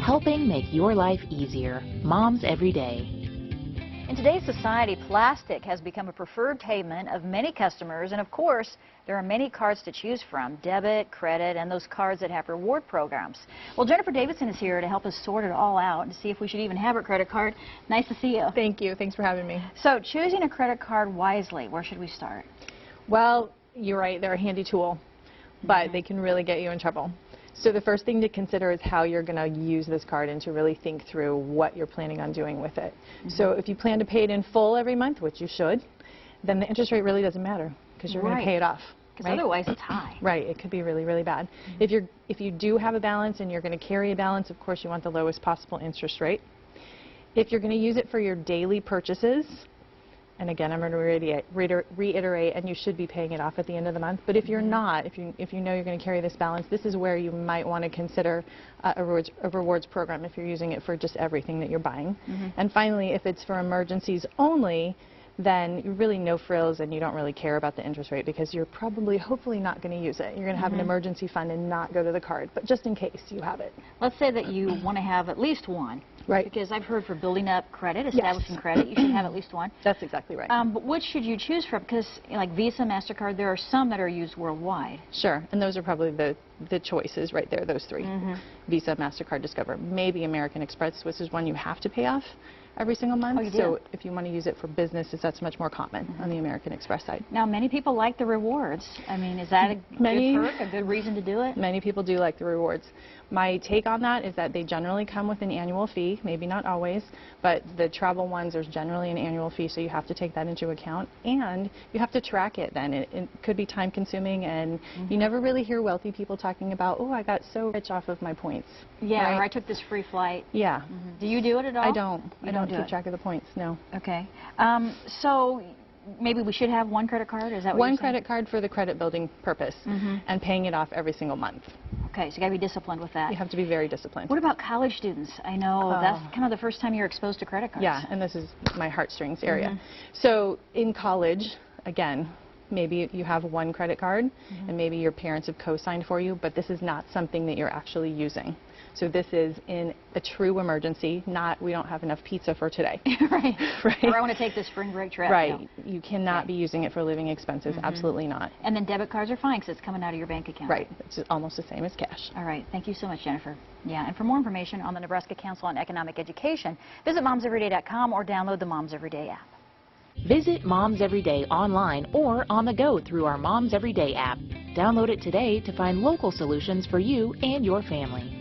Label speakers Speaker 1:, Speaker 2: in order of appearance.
Speaker 1: helping make your life easier. Moms Every Day.
Speaker 2: In today's society, plastic has become a preferred payment of many customers, and of course, there are many cards to choose from: debit, credit, and those cards that have reward programs. Well, Jennifer Davidson is here to help us sort it all out and see if we should even have a credit card. Nice to see you.
Speaker 3: Thank you. Thanks for having me.
Speaker 2: So, choosing a credit card wisely, where should we start?
Speaker 3: Well, you're right. They're a handy tool, but they can really get you in trouble. So the first thing to consider is how you're going to use this card and to really think through what you're planning on doing with it. So if you plan to pay it in full every month, which you should, then the interest rate really doesn't matter because you're going to pay it off.
Speaker 2: Because otherwise it's high.
Speaker 3: Right. It could be really, really bad. If you do have a balance and you're going to carry a balance, of course you want the lowest possible interest rate. If you're going to use it for your daily purchases, and again, I'm going to reiterate, and you should be paying it off at the end of the month. But if you're not, if you know you're going to carry this balance, this is where you might want to consider a rewards program if you're using it for just everything that you're buying. And finally, if it's for emergencies only, then you really no frills and you don't really care about the interest rate because you're probably, hopefully not going to use it. You're going to have an emergency fund and not go to the card, but just in case you have it.
Speaker 2: Let's say that you want to have at least one.
Speaker 3: Right.
Speaker 2: Because I've heard for building up credit, establishing credit, you should have at least one.
Speaker 3: That's exactly right.
Speaker 2: But which should you choose from? Because like Visa, MasterCard, there are some that are used worldwide.
Speaker 3: Sure, and those are probably the choices right there, those three. Visa, MasterCard, Discover. Maybe American Express, which is one you have to pay off every single month.
Speaker 2: Oh, you do?
Speaker 3: So if you want to use it for businesses, that's much more common on the American Express side.
Speaker 2: Now, many people like the rewards. I mean, is that a good perk, a good reason to do it?
Speaker 3: Many people do like the rewards. My take on that is that they generally come with an annual fee, maybe not always, but the travel ones are generally an annual fee, so you have to take that into account, and you have to track it then. It could be time consuming, and you never really hear wealthy people talking about, oh, I got so rich off of my points.
Speaker 2: Yeah,
Speaker 3: right?
Speaker 2: Or I took this free flight.
Speaker 3: Yeah.
Speaker 2: Do you do it at all?
Speaker 3: I don't. I don't
Speaker 2: do
Speaker 3: keep track of the points, no.
Speaker 2: Okay. So maybe we should have one credit card? Is that what
Speaker 3: One
Speaker 2: you're saying?
Speaker 3: credit card for the credit building purpose, and paying it off every single month.
Speaker 2: Okay, so you got to be disciplined with that.
Speaker 3: You have to be very disciplined.
Speaker 2: What about college students? I know that's kind of the first time you're exposed to credit cards.
Speaker 3: Yeah, and this is my heartstrings area. So in college, again, maybe you have one credit card, and maybe your parents have co-signed for you, but this is not something that you're actually using. So this is in a true emergency, not we don't have enough pizza for today.
Speaker 2: Right.
Speaker 3: Right.
Speaker 2: Or I want to take this spring break trip.
Speaker 3: Right.
Speaker 2: No.
Speaker 3: You cannot be using it for living expenses. Absolutely not.
Speaker 2: And then debit cards are fine because it's coming out of your bank account.
Speaker 3: Right. It's almost the same as cash.
Speaker 2: All right. Thank you so much, Jennifer. Yeah, and for more information on the Nebraska Council on Economic Education, visit momseveryday.com or download the Moms Everyday app.
Speaker 1: Visit Moms Every Day online or on the go through our Moms Every Day app. Download it today to find local solutions for you and your family.